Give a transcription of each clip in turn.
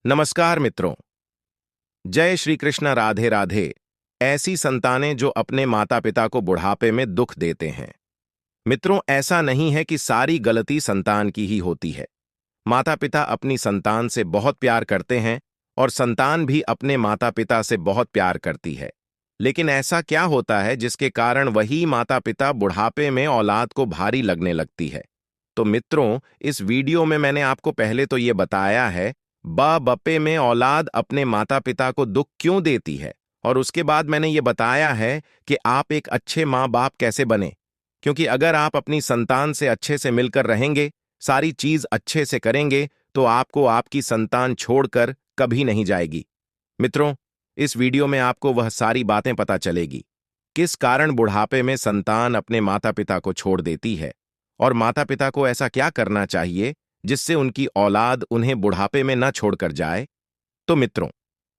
नमस्कार मित्रों। जय श्री कृष्ण। राधे राधे। ऐसी संतानें जो अपने माता पिता को बुढ़ापे में दुख देते हैं। मित्रों, ऐसा नहीं है कि सारी गलती संतान की ही होती है। माता पिता अपनी संतान से बहुत प्यार करते हैं और संतान भी अपने माता पिता से बहुत प्यार करती है। लेकिन ऐसा क्या होता है जिसके कारण वही माता पिता बुढ़ापे में औलाद को भारी लगने लगती है? तो मित्रों, इस वीडियो में मैंने आपको पहले तो ये बताया है बुढ़ापे में औलाद अपने माता पिता को दुख क्यों देती है, और उसके बाद मैंने ये बताया है कि आप एक अच्छे माँ बाप कैसे बने। क्योंकि अगर आप अपनी संतान से अच्छे से मिलकर रहेंगे, सारी चीज अच्छे से करेंगे, तो आपको आपकी संतान छोड़कर कभी नहीं जाएगी। मित्रों, इस वीडियो में आपको वह सारी बातें पता चलेगी किस कारण बुढ़ापे में संतान अपने माता पिता को छोड़ देती है, और माता पिता को ऐसा क्या करना चाहिए जिससे उनकी औलाद उन्हें बुढ़ापे में न छोड़कर जाए। तो मित्रों,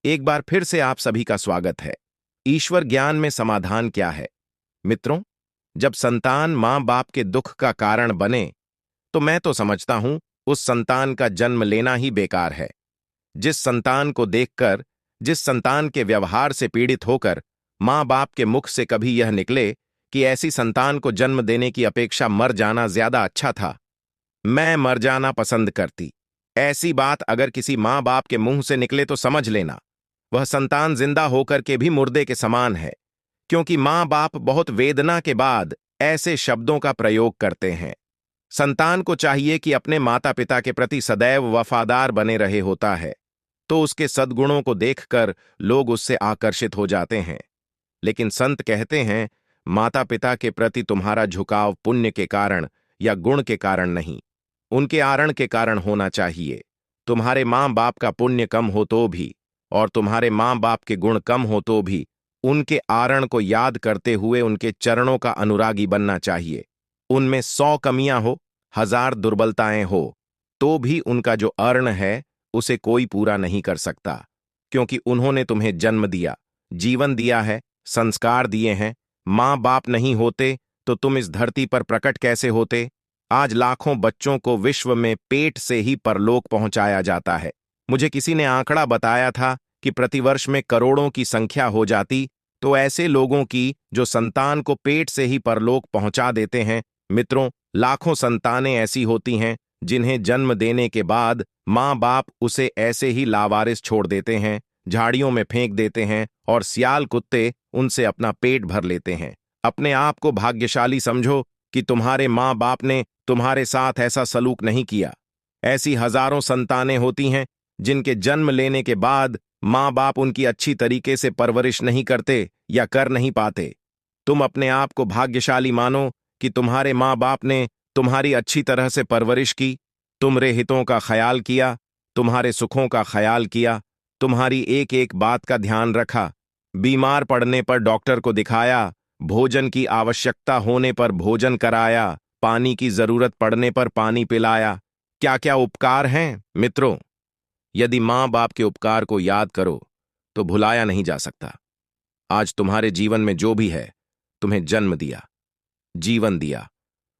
एक बार फिर से आप सभी का स्वागत है। ईश्वर ज्ञान में समाधान क्या है? मित्रों, जब संतान मां बाप के दुख का कारण बने, तो मैं तो समझता हूं उस संतान का जन्म लेना ही बेकार है। जिस संतान को देखकर, जिस संतान के व्यवहार से पीड़ित होकर मां बाप के मुख से कभी यह निकले कि ऐसी संतान को जन्म देने की अपेक्षा मर जाना ज्यादा अच्छा था, मैं मर जाना पसंद करती, ऐसी बात अगर किसी मां बाप के मुंह से निकले तो समझ लेना वह संतान जिंदा होकर के भी मुर्दे के समान है। क्योंकि मां बाप बहुत वेदना के बाद ऐसे शब्दों का प्रयोग करते हैं। संतान को चाहिए कि अपने माता पिता के प्रति सदैव वफादार बने रहे होता है, तो उसके सद्गुणों को देखकर लोग उससे आकर्षित हो जाते हैं। लेकिन संत कहते हैं, माता पिता के प्रति तुम्हारा झुकाव पुण्य के कारण या गुण के कारण नहीं, उनके आरण के कारण होना चाहिए। तुम्हारे मां बाप का पुण्य कम हो तो भी, और तुम्हारे मां बाप के गुण कम हो तो भी, उनके आरण को याद करते हुए उनके चरणों का अनुरागी बनना चाहिए। उनमें 100 कमियां हो, 1000 दुर्बलताएं हो, तो भी उनका जो अर्ण है उसे कोई पूरा नहीं कर सकता। क्योंकि उन्होंने तुम्हें जन्म दिया, जीवन दिया है, संस्कार दिए हैं। मां बाप नहीं होते तो तुम इस धरती पर प्रकट कैसे होते? आज लाखों बच्चों को विश्व में पेट से ही परलोक पहुंचाया जाता है। मुझे किसी ने आंकड़ा बताया था कि प्रतिवर्ष में करोड़ों की संख्या हो जाती तो ऐसे लोगों की जो संतान को पेट से ही परलोक पहुंचा देते हैं। मित्रों, लाखों संतानें ऐसी होती हैं जिन्हें जन्म देने के बाद मां बाप उसे ऐसे ही लावारिस छोड़ देते हैं, झाड़ियों में फेंक देते हैं, और सियाल कुत्ते उनसे अपना पेट भर लेते हैं। अपने आप को भाग्यशाली समझो कि तुम्हारे मां बाप ने तुम्हारे साथ ऐसा सलूक नहीं किया। ऐसी हजारों संतानें होती हैं जिनके जन्म लेने के बाद मां बाप उनकी अच्छी तरीके से परवरिश नहीं करते या कर नहीं पाते। तुम अपने आप को भाग्यशाली मानो कि तुम्हारे मां बाप ने तुम्हारी अच्छी तरह से परवरिश की, तुम्हारे हितों का ख्याल किया, तुम्हारे सुखों का ख्याल किया, तुम्हारी एक एक बात का ध्यान रखा, बीमार पड़ने पर डॉक्टर को दिखाया, भोजन की आवश्यकता होने पर भोजन कराया, पानी की जरूरत पड़ने पर पानी पिलाया। क्या क्या उपकार हैं मित्रों! यदि मां बाप के उपकार को याद करो तो भुलाया नहीं जा सकता। आज तुम्हारे जीवन में जो भी है, तुम्हें जन्म दिया, जीवन दिया,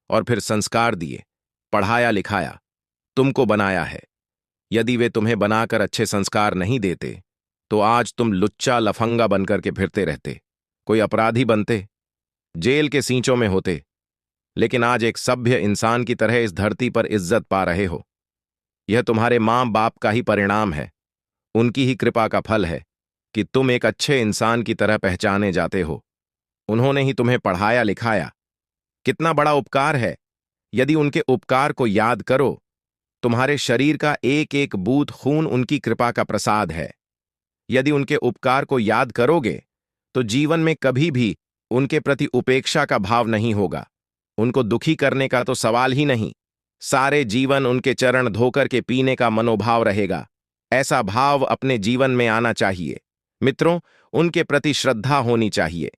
और फिर संस्कार दिए, पढ़ाया लिखाया, तुमको बनाया है। यदि वे तुम्हें बनाकर अच्छे संस्कार नहीं देते तो आज तुम लुच्चा लफंगा बनकर के फिरते रहते, कोई अपराधी बनते, जेल के सींचों में होते। लेकिन आज एक सभ्य इंसान की तरह इस धरती पर इज्जत पा रहे हो। यह तुम्हारे मां बाप का ही परिणाम है, उनकी ही कृपा का फल है कि तुम एक अच्छे इंसान की तरह पहचाने जाते हो। उन्होंने ही तुम्हें पढ़ाया लिखाया। कितना बड़ा उपकार है! यदि उनके उपकार को याद करो, तुम्हारे शरीर का एक एक बूंद खून उनकी कृपा का प्रसाद है। यदि उनके उपकार को याद करोगे तो जीवन में कभी भी उनके प्रति उपेक्षा का भाव नहीं होगा। उनको दुखी करने का तो सवाल ही नहीं। सारे जीवन उनके चरण धोकर के पीने का मनोभाव रहेगा। ऐसा भाव अपने जीवन में आना चाहिए। मित्रों, उनके प्रति श्रद्धा होनी चाहिए।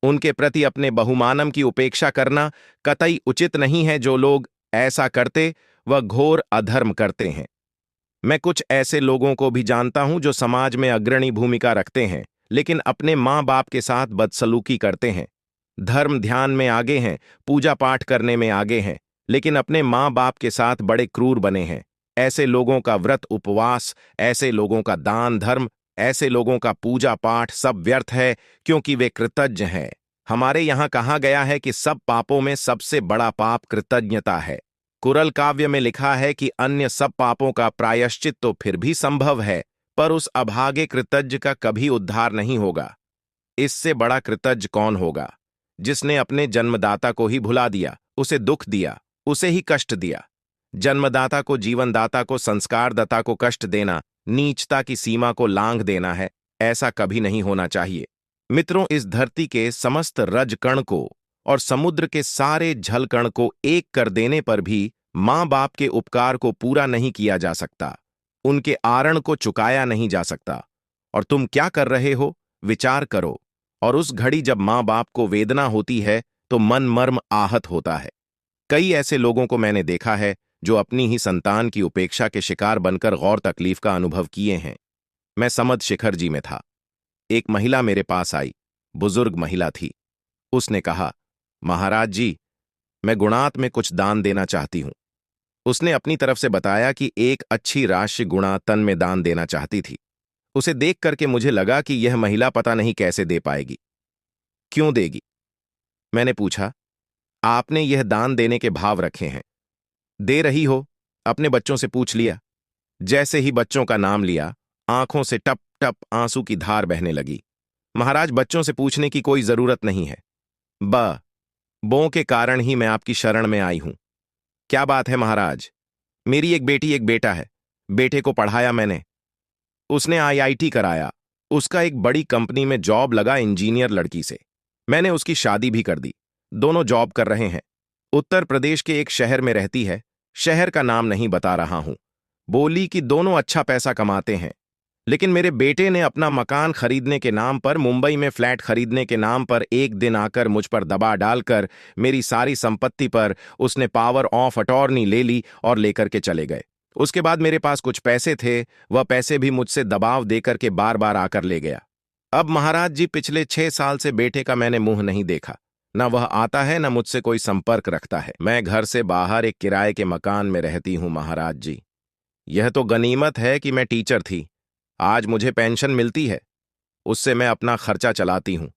उनके प्रति अपने बहुमानम की उपेक्षा करना कतई उचित नहीं है। जो लोग ऐसा करते वह घोर अधर्म करते हैं। मैं कुछ ऐसे लोगों को भी जानता हूं जो समाज में अग्रणी भूमिका रखते हैं, लेकिन अपने मां बाप के साथ बदसलूकी करते हैं। धर्म ध्यान में आगे हैं, पूजा पाठ करने में आगे हैं, लेकिन अपने मां बाप के साथ बड़े क्रूर बने हैं। ऐसे लोगों का व्रत उपवास, ऐसे लोगों का दान धर्म, ऐसे लोगों का पूजा पाठ सब व्यर्थ है, क्योंकि वे कृतज्ञ हैं। हमारे यहाँ कहा गया है कि सब पापों में सबसे बड़ा पाप कृतज्ञता है। कुरल काव्य में लिखा है कि अन्य सब पापों का प्रायश्चित तो फिर भी संभव है, पर उस अभागे कृतज्ञ का कभी उद्धार नहीं होगा। इससे बड़ा कृतज्ञ कौन होगा, जिसने अपने जन्मदाता को ही भुला दिया, उसे दुख दिया, उसे ही कष्ट दिया। जन्मदाता को, जीवनदाता को, संस्कारदाता को कष्ट देना नीचता की सीमा को लांघ देना है। ऐसा कभी नहीं होना चाहिए। मित्रों, इस धरती के समस्त रजकण को और समुद्र के सारे जलकण को एक कर देने पर भी मां बाप के उपकार को पूरा नहीं किया जा सकता, उनके आरण को चुकाया नहीं जा सकता। और तुम क्या कर रहे हो, विचार करो। और उस घड़ी जब मां बाप को वेदना होती है तो मन मर्म आहत होता है। कई ऐसे लोगों को मैंने देखा है जो अपनी ही संतान की उपेक्षा के शिकार बनकर गौर तकलीफ का अनुभव किए हैं। मैं समद शिखर जी में था। एक महिला मेरे पास आई, बुजुर्ग महिला थी। उसने कहा, महाराज जी, मैं गुणात में कुछ दान देना चाहती हूं। उसने अपनी तरफ से बताया कि एक अच्छी राशि गुणा तन में दान देना चाहती थी। उसे देख करके मुझे लगा कि यह महिला पता नहीं कैसे दे पाएगी। क्यों देगी? मैंने पूछा। आपने यह दान देने के भाव रखे हैं, दे रही हो? अपने बच्चों से पूछ लिया? जैसे ही बच्चों का नाम लिया, आंखों से टप टप आंसू की धार बहने लगी। महाराज, बच्चों से पूछने की कोई जरूरत नहीं है। बो के कारण ही मैं आपकी शरण में आई हूं। क्या बात है महाराज? मेरी एक बेटी एक बेटा है। बेटे को पढ़ाया मैंने, उसने आईआईटी कराया, उसका एक बड़ी कंपनी में जॉब लगा इंजीनियर लड़की से। मैंने उसकी शादी भी कर दी। दोनों जॉब कर रहे हैं। उत्तर प्रदेश के एक शहर में रहती है, शहर का नाम नहीं बता रहा हूं। बोली कि दोनों अच्छा पैसा कमाते हैं। लेकिन मेरे बेटे ने अपना मकान खरीदने के नाम पर, मुंबई में फ्लैट खरीदने के नाम पर एक दिन आकर मुझ पर दबाव डालकर मेरी सारी संपत्ति पर उसने पावर ऑफ अटॉर्नी ले ली और लेकर के चले गए। उसके बाद मेरे पास कुछ पैसे थे, वह पैसे भी मुझसे दबाव देकर के बार बार आकर ले गया। अब महाराज जी, पिछले 6 साल से बेटे का मैंने मुंह नहीं देखा। न वह आता है, न मुझसे कोई संपर्क रखता है। मैं घर से बाहर एक किराए के मकान में रहती हूं महाराज जी। यह तो गनीमत है कि मैं टीचर थी, आज मुझे पेंशन मिलती है, उससे मैं अपना खर्चा चलाती हूं।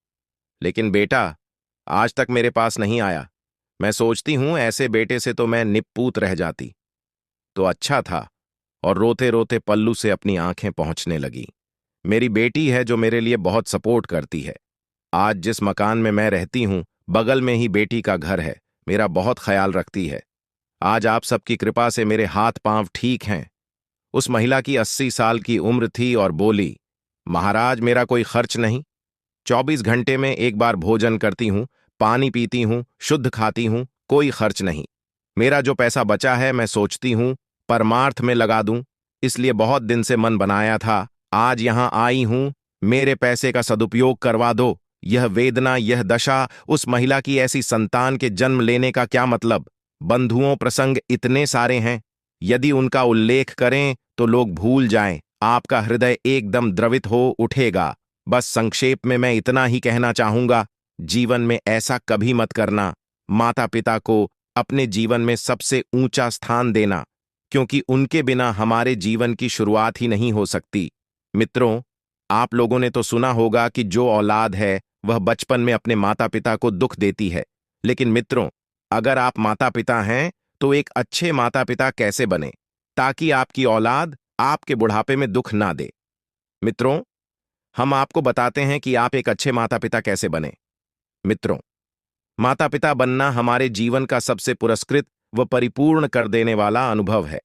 लेकिन बेटा आज तक मेरे पास नहीं आया। मैं सोचती हूं ऐसे बेटे से तो मैं निप्पूत रह जाती तो अच्छा था। और रोते रोते पल्लू से अपनी आंखें पहुंचने लगी। मेरी बेटी है जो मेरे लिए बहुत सपोर्ट करती है। आज जिस मकान में मैं रहती हूं, बगल में ही बेटी का घर है, मेरा बहुत ख्याल रखती है। आज आप सबकी कृपा से मेरे हाथ पांव ठीक हैं। उस महिला की 80 साल की उम्र थी और बोली, महाराज, मेरा कोई खर्च नहीं। 24 घंटे में एक बार भोजन करती हूं, पानी पीती हूं, शुद्ध खाती हूं, कोई खर्च नहीं। मेरा जो पैसा बचा है मैं सोचती हूं परमार्थ में लगा दूं, इसलिए बहुत दिन से मन बनाया था। आज यहां आई हूं, मेरे पैसे का सदुपयोग करवा दो। यह वेदना, यह दशा, उस महिला की ऐसी संतान के जन्म लेने का क्या मतलब? बंधुओं प्रसंग इतने सारे हैं, यदि उनका उल्लेख करें तो लोग भूल जाएं, आपका हृदय एकदम द्रवित हो उठेगा। बस संक्षेप में मैं इतना ही कहना चाहूंगा, जीवन में ऐसा कभी मत करना। माता पिता को अपने जीवन में सबसे ऊंचा स्थान देना, क्योंकि उनके बिना हमारे जीवन की शुरुआत ही नहीं हो सकती। मित्रों, आप लोगों ने तो सुना होगा कि जो औलाद है वह बचपन में अपने माता पिता को दुख देती है। लेकिन मित्रों, अगर आप माता पिता हैं तो एक अच्छे माता पिता कैसे बने, ताकि आपकी औलाद आपके बुढ़ापे में दुख ना दे। मित्रों, हम आपको बताते हैं कि आप एक अच्छे माता पिता कैसे बने। मित्रों, माता पिता बनना हमारे जीवन का सबसे पुरस्कृत व परिपूर्ण कर देने वाला अनुभव है,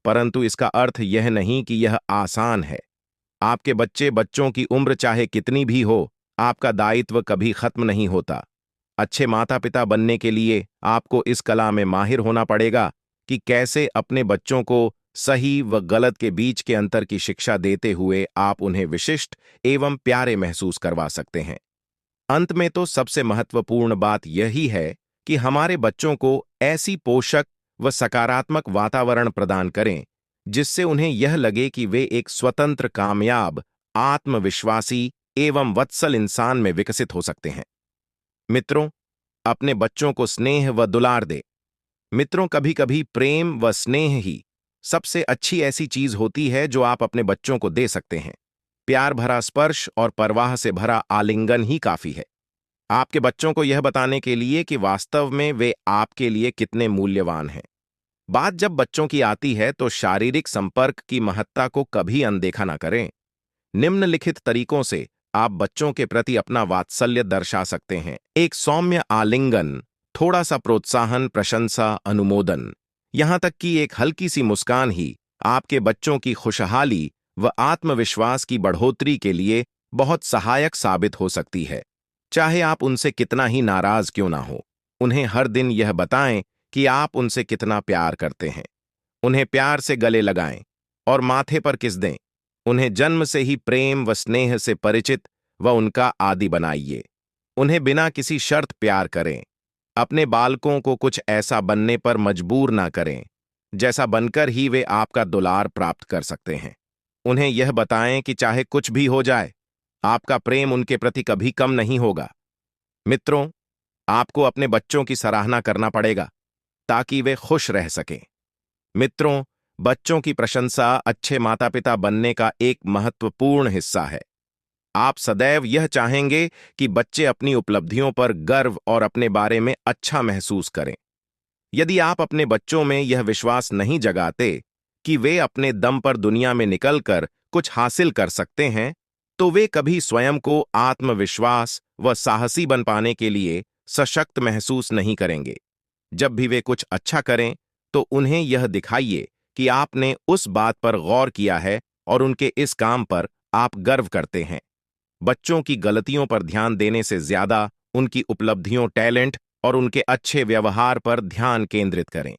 परंतु इसका अर्थ यह नहीं कि यह आसान है। आपके बच्चों की उम्र चाहे कितनी भी हो, आपका दायित्व कभी खत्म नहीं होता। अच्छे माता पिता बनने के लिए आपको इस कला में माहिर होना पड़ेगा कि कैसे अपने बच्चों को सही व गलत के बीच के अंतर की शिक्षा देते हुए आप उन्हें विशिष्ट एवं प्यारे महसूस करवा सकते हैं। अंत में तो सबसे महत्वपूर्ण बात यही है कि हमारे बच्चों को ऐसी पोषक व सकारात्मक वातावरण प्रदान करें जिससे उन्हें यह लगे कि वे एक स्वतंत्र, कामयाब, आत्मविश्वासी एवं वत्सल इंसान में विकसित हो सकते हैं। मित्रों, अपने बच्चों को स्नेह व दुलार दे। मित्रों, कभी कभी प्रेम व स्नेह ही सबसे अच्छी ऐसी चीज होती है जो आप अपने बच्चों को दे सकते हैं। प्यार भरा स्पर्श और परवाह से भरा आलिंगन ही काफी है आपके बच्चों को यह बताने के लिए कि वास्तव में वे आपके लिए कितने मूल्यवान हैं। बात जब बच्चों की आती है तो शारीरिक संपर्क की महत्ता को कभी अनदेखा ना करें। निम्नलिखित तरीकों से आप बच्चों के प्रति अपना वात्सल्य दर्शा सकते हैं। एक सौम्य आलिंगन, थोड़ा सा प्रोत्साहन, प्रशंसा, अनुमोदन, यहां तक कि एक हल्की सी मुस्कान ही आपके बच्चों की खुशहाली व आत्मविश्वास की बढ़ोतरी के लिए बहुत सहायक साबित हो सकती है। चाहे आप उनसे कितना ही नाराज क्यों ना हो, उन्हें हर दिन यह बताएं कि आप उनसे कितना प्यार करते हैं। उन्हें प्यार से गले लगाएं और माथे पर किस दें। उन्हें जन्म से ही प्रेम व स्नेह से परिचित व उनका आदी बनाइए। उन्हें बिना किसी शर्त प्यार करें। अपने बालकों को कुछ ऐसा बनने पर मजबूर ना करें जैसा बनकर ही वे आपका दुलार प्राप्त कर सकते हैं। उन्हें यह बताएं कि चाहे कुछ भी हो जाए, आपका प्रेम उनके प्रति कभी कम नहीं होगा। मित्रों, आपको अपने बच्चों की सराहना करना पड़ेगा ताकि वे खुश रह सकें। मित्रों, बच्चों की प्रशंसा अच्छे माता पिता बनने का एक महत्वपूर्ण हिस्सा है। आप सदैव यह चाहेंगे कि बच्चे अपनी उपलब्धियों पर गर्व और अपने बारे में अच्छा महसूस करें। यदि आप अपने बच्चों में यह विश्वास नहीं जगाते कि वे अपने दम पर दुनिया में निकलकर कुछ हासिल कर सकते हैं, तो वे कभी स्वयं को आत्मविश्वास व साहसी बन पाने के लिए सशक्त महसूस नहीं करेंगे। जब भी वे कुछ अच्छा करें, तो उन्हें यह दिखाइए कि आपने उस बात पर गौर किया है और उनके इस काम पर आप गर्व करते हैं। बच्चों की गलतियों पर ध्यान देने से ज्यादा उनकी उपलब्धियों, टैलेंट और उनके अच्छे व्यवहार पर ध्यान केंद्रित करें।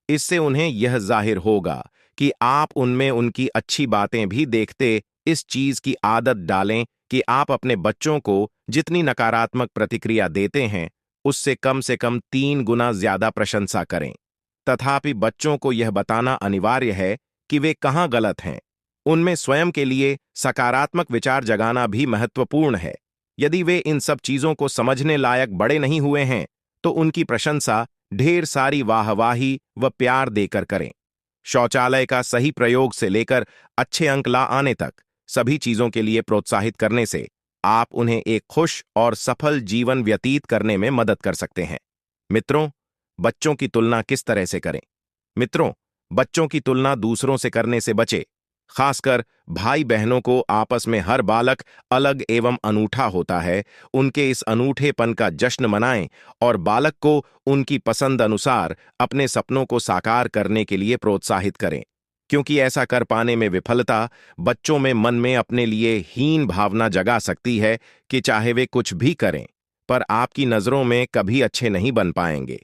इससे उन्हें यह जाहिर होगा कि आप उनमें उनकी अच्छी बातें भी देखते इस चीज की आदत डालें कि आप अपने बच्चों को जितनी नकारात्मक प्रतिक्रिया देते हैं, उससे कम से कम 3 गुना ज्यादा प्रशंसा करें। तथापि बच्चों को यह बताना अनिवार्य है कि वे कहाँ गलत हैं। उनमें स्वयं के लिए सकारात्मक विचार जगाना भी महत्वपूर्ण है। यदि वे इन सब चीजों को समझने लायक बड़े नहीं हुए हैं, तो उनकी प्रशंसा ढेर सारी वाहवाही व प्यार देकर करें। शौचालय का सही प्रयोग से लेकर अच्छे अंक ला आने तक सभी चीजों के लिए प्रोत्साहित करने से आप उन्हें एक खुश और सफल जीवन व्यतीत करने में मदद कर सकते हैं। मित्रों, बच्चों की तुलना किस तरह से करें? मित्रों, बच्चों की तुलना दूसरों से करने से बचे। खासकर भाई बहनों को आपस में हर बालक अलग एवं अनूठा होता है। उनके इस अनूठेपन का जश्न मनाएं और बालक को उनकी पसंद अनुसार अपने सपनों को साकार करने के लिए प्रोत्साहित करें, क्योंकि ऐसा कर पाने में विफलता बच्चों में मन में अपने लिए हीन भावना जगा सकती है कि चाहे वे कुछ भी करें, पर आपकी नजरों में कभी अच्छे नहीं बन पाएंगे।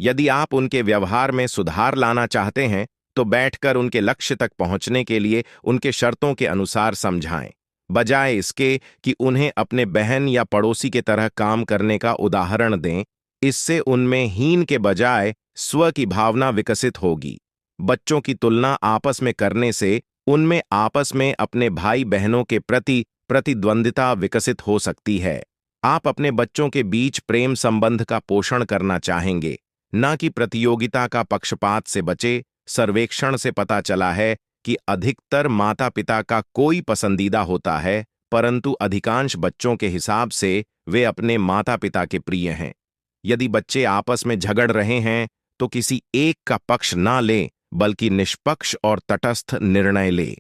यदि आप उनके व्यवहार में सुधार लाना चाहते हैं, तो बैठकर उनके लक्ष्य तक पहुंचने के लिए उनके शर्तों के अनुसार समझाएं, बजाय इसके कि उन्हें अपने बहन या पड़ोसी के तरह काम करने का उदाहरण दें। इससे उनमें हीन के बजाय स्व की भावना विकसित होगी। बच्चों की तुलना आपस में करने से उनमें आपस में अपने भाई बहनों के प्रति प्रतिद्वंदिता विकसित हो सकती है। आप अपने बच्चों के बीच प्रेम संबंध का पोषण करना चाहेंगे, न कि प्रतियोगिता का पक्षपात से बचे। सर्वेक्षण से पता चला है कि अधिकतर माता पिता का कोई पसंदीदा होता है, परंतु अधिकांश बच्चों के हिसाब से वे अपने माता पिता के प्रिय हैं। यदि बच्चे आपस में झगड़ रहे हैं, तो किसी एक का पक्ष ना लें, बल्कि निष्पक्ष और तटस्थ निर्णय लें।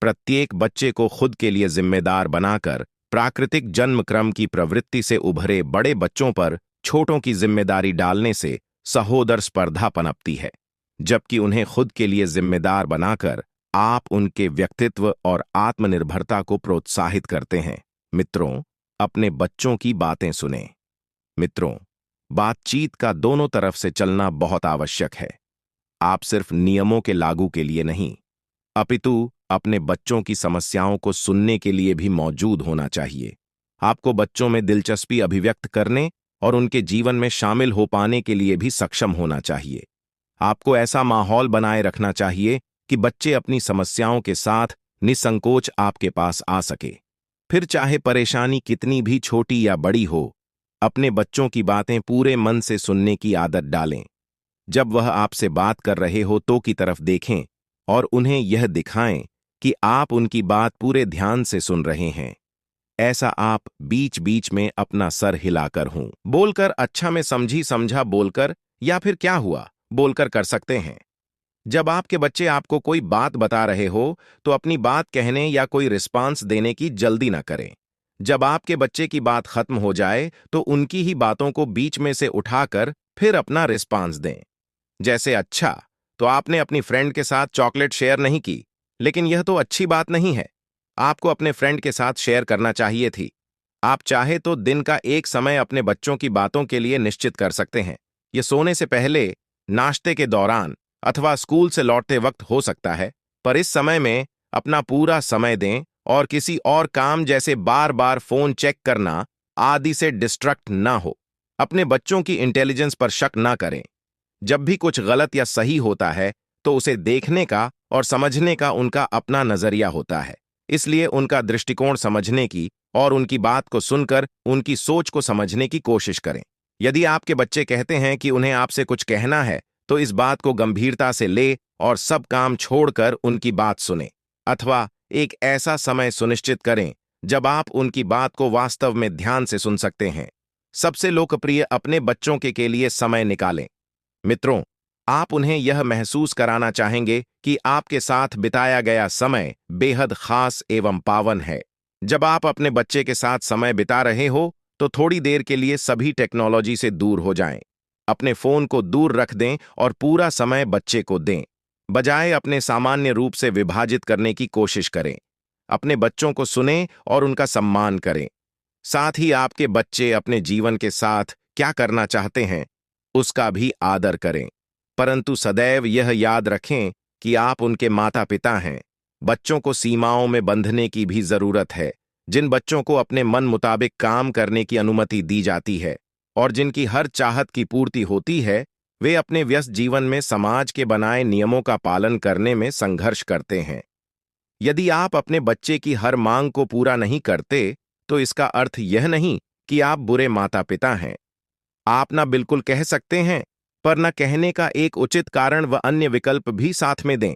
प्रत्येक बच्चे को खुद के लिए जिम्मेदार बनाकर प्राकृतिक जन्मक्रम की प्रवृत्ति से उभरे बड़े बच्चों पर छोटों की जिम्मेदारी डालने से सहोदर स्पर्धा पनपती है, जबकि उन्हें खुद के लिए जिम्मेदार बनाकर आप उनके व्यक्तित्व और आत्मनिर्भरता को प्रोत्साहित करते हैं। मित्रों, अपने बच्चों की बातें सुनें। मित्रों, बातचीत का दोनों तरफ से चलना बहुत आवश्यक है। आप सिर्फ नियमों के लागू के लिए नहीं, अपितु अपने बच्चों की समस्याओं को सुनने के लिए भी मौजूद होना चाहिए। आपको बच्चों में दिलचस्पी अभिव्यक्त करने और उनके जीवन में शामिल हो पाने के लिए भी सक्षम होना चाहिए। आपको ऐसा माहौल बनाए रखना चाहिए कि बच्चे अपनी समस्याओं के साथ निसंकोच आपके पास आ सके। फिर चाहे परेशानी कितनी भी छोटी या बड़ी हो, अपने बच्चों की बातें पूरे मन से सुनने की आदत डालें। जब वह आपसे बात कर रहे हो तो की तरफ देखें और उन्हें यह दिखाएं कि आप उनकी बात पूरे ध्यान से सुन रहे हैं। ऐसा आप बीच बीच में अपना सर हिलाकर हूं बोलकर, अच्छा में समझी समझा बोलकर, या फिर क्या हुआ बोलकर कर सकते हैं। जब आपके बच्चे आपको कोई बात बता रहे हो तो अपनी बात कहने या कोई रिस्पांस देने की जल्दी ना करें। जब आपके बच्चे की बात खत्म हो जाए तो उनकी ही बातों को बीच में से उठाकर फिर अपना रिस्पांस दें। जैसे, अच्छा, तो आपने अपनी फ्रेंड के साथ चॉकलेट शेयर नहीं की, लेकिन यह तो अच्छी बात नहीं है। आपको अपने फ्रेंड के साथ शेयर करना चाहिए थी। आप चाहे तो दिन का एक समय अपने बच्चों की बातों के लिए निश्चित कर सकते हैं। ये सोने से पहले, नाश्ते के दौरान अथवा स्कूल से लौटते वक्त हो सकता है, पर इस समय में अपना पूरा समय दें और किसी और काम जैसे बार बार फोन चेक करना आदि से डिस्ट्रैक्ट ना हो। अपने बच्चों की इंटेलिजेंस पर शक ना करें। जब भी कुछ गलत या सही होता है तो उसे देखने का और समझने का उनका अपना नजरिया होता है, इसलिए उनका दृष्टिकोण समझने की और उनकी बात को सुनकर उनकी सोच को समझने की कोशिश करें। यदि आपके बच्चे कहते हैं कि उन्हें आपसे कुछ कहना है तो इस बात को गंभीरता से ले और सब काम छोड़कर उनकी बात सुने, अथवा एक ऐसा समय सुनिश्चित करें जब आप उनकी बात को वास्तव में ध्यान से सुन सकते हैं। सबसे लोकप्रिय, अपने बच्चों के लिए समय निकालें। मित्रों, आप उन्हें यह महसूस कराना चाहेंगे कि आपके साथ बिताया गया समय बेहद खास एवं पावन है। जब आप अपने बच्चे के साथ समय बिता रहे हो तो थोड़ी देर के लिए सभी टेक्नोलॉजी से दूर हो जाएं। अपने फोन को दूर रख दें और पूरा समय बच्चे को दें। बजाय अपने सामान्य रूप से विभाजित करने की कोशिश करें। अपने बच्चों को सुनें और उनका सम्मान करें। साथ ही आपके बच्चे अपने जीवन के साथ क्या करना चाहते हैं उसका भी आदर करें, परंतु सदैव यह याद रखें कि आप उनके माता पिता हैं। बच्चों को सीमाओं में बंधने की भी जरूरत है। जिन बच्चों को अपने मन मुताबिक काम करने की अनुमति दी जाती है और जिनकी हर चाहत की पूर्ति होती है, वे अपने व्यस्त जीवन में समाज के बनाए नियमों का पालन करने में संघर्ष करते हैं। यदि आप अपने बच्चे की हर मांग को पूरा नहीं करते तो इसका अर्थ यह नहीं कि आप बुरे माता पिता हैं। आप ना बिल्कुल कह सकते हैं, पर न कहने का एक उचित कारण व अन्य विकल्प भी साथ में दें।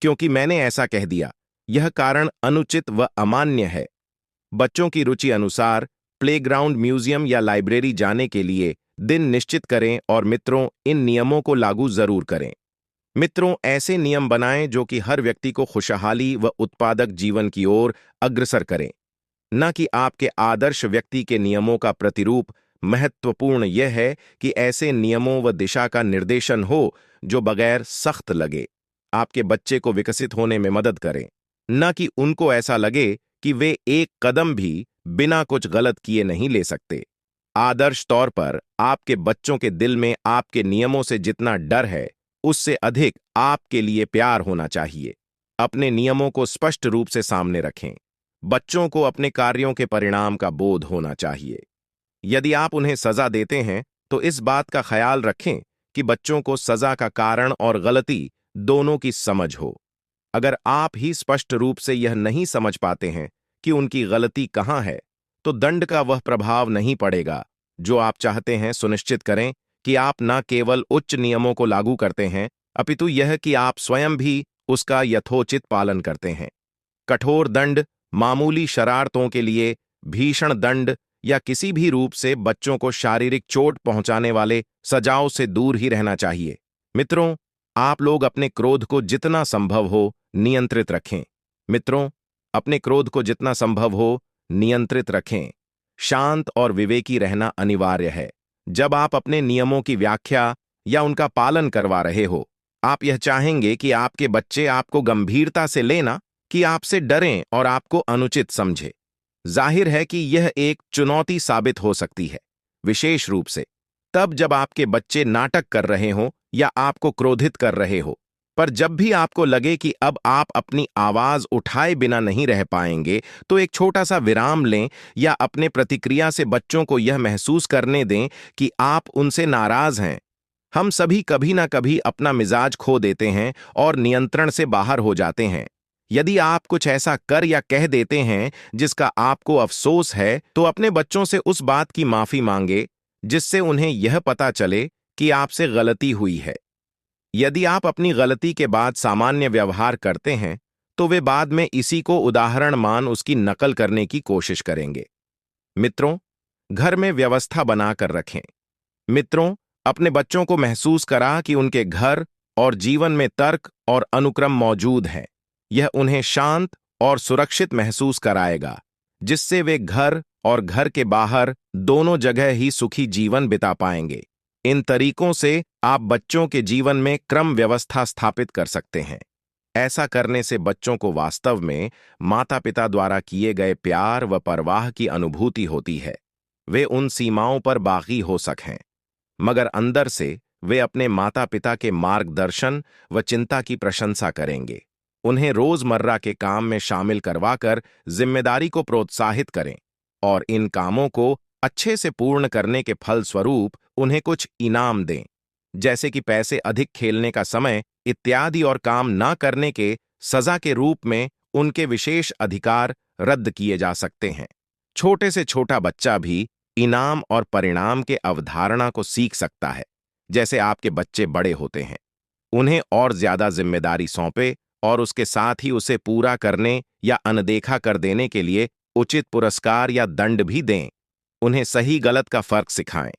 क्योंकि मैंने ऐसा कह दिया, यह कारण अनुचित व अमान्य है। बच्चों की रुचि अनुसार प्लेग्राउंड, म्यूजियम या लाइब्रेरी जाने के लिए दिन निश्चित करें और मित्रों, इन नियमों को लागू जरूर करें। मित्रों, ऐसे नियम बनाएं जो कि हर व्यक्ति को खुशहाली व उत्पादक जीवन की ओर अग्रसर करें, न कि आपके आदर्श व्यक्ति के नियमों का प्रतिरूप। महत्वपूर्ण यह है कि ऐसे नियमों व दिशा का निर्देशन हो जो बगैर सख्त लगे आपके बच्चे को विकसित होने में मदद करें, न कि उनको ऐसा लगे कि वे एक कदम भी बिना कुछ गलत किए नहीं ले सकते। आदर्श तौर पर आपके बच्चों के दिल में आपके नियमों से जितना डर है, उससे अधिक आपके लिए प्यार होना चाहिए। अपने नियमों को स्पष्ट रूप से सामने रखें। बच्चों को अपने कार्यों के परिणाम का बोध होना चाहिए। यदि आप उन्हें सजा देते हैं तो इस बात का ख्याल रखें कि बच्चों को सजा का कारण और गलती दोनों की समझ हो। अगर आप ही स्पष्ट रूप से यह नहीं समझ पाते हैं कि उनकी गलती कहां है, तो दंड का वह प्रभाव नहीं पड़ेगा जो आप चाहते हैं। सुनिश्चित करें कि आप न केवल उच्च नियमों को लागू करते हैं, अपितु यह कि आप स्वयं भी उसका यथोचित पालन करते हैं। कठोर दंड, मामूली शरारतों के लिए भीषण दंड या किसी भी रूप से बच्चों को शारीरिक चोट पहुंचाने वाले सजाओं से दूर ही रहना चाहिए। मित्रों, आप लोग अपने क्रोध को जितना संभव हो नियंत्रित रखें। मित्रों, अपने क्रोध को जितना संभव हो नियंत्रित रखें। शांत और विवेकी रहना अनिवार्य है। जब आप अपने नियमों की व्याख्या या उनका पालन करवा रहे हो, आप यह चाहेंगे कि आपके बच्चे आपको गंभीरता से लेना कि आपसे डरें और आपको अनुचित समझे। जाहिर है कि यह एक चुनौती साबित हो सकती है, विशेष रूप से तब जब आपके बच्चे नाटक कर रहे हों या आपको क्रोधित कर रहे हो। पर जब भी आपको लगे कि अब आप अपनी आवाज उठाए बिना नहीं रह पाएंगे, तो एक छोटा सा विराम लें या अपने प्रतिक्रिया से बच्चों को यह महसूस करने दें कि आप उनसे नाराज हैं। हम सभी कभी ना कभी अपना मिजाज खो देते हैं और नियंत्रण से बाहर हो जाते हैं। यदि आप कुछ ऐसा कर या कह देते हैं जिसका आपको अफसोस है, तो अपने बच्चों से उस बात की माफी मांगे जिससे उन्हें यह पता चले कि आपसे गलती हुई है। यदि आप अपनी गलती के बाद सामान्य व्यवहार करते हैं तो वे बाद में इसी को उदाहरण मान उसकी नकल करने की कोशिश करेंगे। मित्रों, घर में व्यवस्था बनाकर रखें। मित्रों, अपने बच्चों को महसूस करा कि उनके घर और जीवन में तर्क और अनुक्रम मौजूद है। यह उन्हें शांत और सुरक्षित महसूस कराएगा, जिससे वे घर और घर के बाहर दोनों जगह ही सुखी जीवन बिता पाएंगे। इन तरीकों से आप बच्चों के जीवन में क्रम व्यवस्था स्थापित कर सकते हैं। ऐसा करने से बच्चों को वास्तव में माता-पिता द्वारा किए गए प्यार व परवाह की अनुभूति होती है। वे उन सीमाओं पर बागी हो सकें, मगर अंदर से वे अपने माता-पिता के मार्गदर्शन व चिंता की प्रशंसा करेंगे। उन्हें रोजमर्रा के काम में शामिल करवाकर जिम्मेदारी को प्रोत्साहित करें और इन कामों को अच्छे से पूर्ण करने के फलस्वरूप उन्हें कुछ इनाम दें, जैसे कि पैसे, अधिक खेलने का समय इत्यादि, और काम न करने के सजा के रूप में उनके विशेष अधिकार रद्द किए जा सकते हैं। छोटे से छोटा बच्चा भी इनाम और परिणाम के अवधारणा को सीख सकता है। जैसे आपके बच्चे बड़े होते हैं, उन्हें और ज्यादा जिम्मेदारी सौंपे और उसके साथ ही उसे पूरा करने या अनदेखा कर देने के लिए उचित पुरस्कार या दंड भी दें। उन्हें सही गलत का फर्क सिखाएं।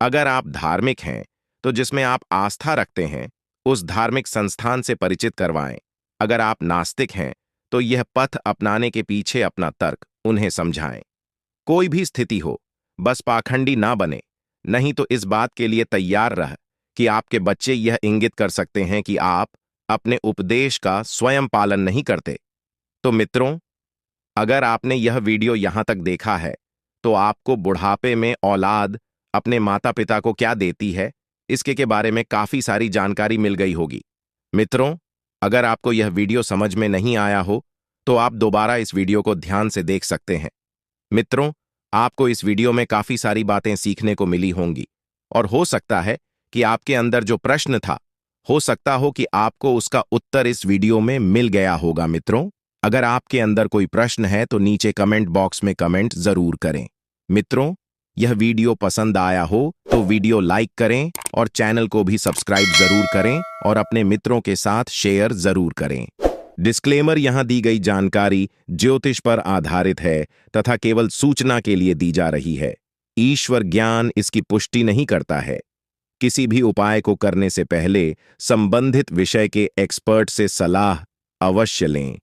अगर आप धार्मिक हैं तो जिसमें आप आस्था रखते हैं उस धार्मिक संस्थान से परिचित करवाएं। अगर आप नास्तिक हैं तो यह पथ अपनाने के पीछे अपना तर्क उन्हें समझाएं। कोई भी स्थिति हो, बस पाखंडी ना बने, नहीं तो इस बात के लिए तैयार रह कि आपके बच्चे यह इंगित कर सकते हैं कि आप अपने उपदेश का स्वयं पालन नहीं करते। तो मित्रों, अगर आपने यह वीडियो यहां तक देखा है तो आपको बुढ़ापे में औलाद अपने माता पिता को क्या देती है, इसके के बारे में काफी सारी जानकारी मिल गई होगी। मित्रों, अगर आपको यह वीडियो समझ में नहीं आया हो तो आप दोबारा इस वीडियो को ध्यान से देख सकते हैं। मित्रों, आपको इस वीडियो में काफी सारी बातें सीखने को मिली होंगी और हो सकता है कि आपके अंदर जो प्रश्न था, हो सकता हो कि आपको उसका उत्तर इस वीडियो में मिल गया होगा। मित्रों, अगर आपके अंदर कोई प्रश्न है तो नीचे कमेंट बॉक्स में कमेंट जरूर करें। मित्रों, यह वीडियो पसंद आया हो तो वीडियो लाइक करें और चैनल को भी सब्सक्राइब जरूर करें और अपने मित्रों के साथ शेयर जरूर करें। डिस्क्लेमर, यहां दी गई जानकारी ज्योतिष पर आधारित है तथा केवल सूचना के लिए दी जा रही है। ईश्वर ज्ञान इसकी पुष्टि नहीं करता है। किसी भी उपाय को करने से पहले संबंधित विषय के एक्सपर्ट से सलाह अवश्य लें।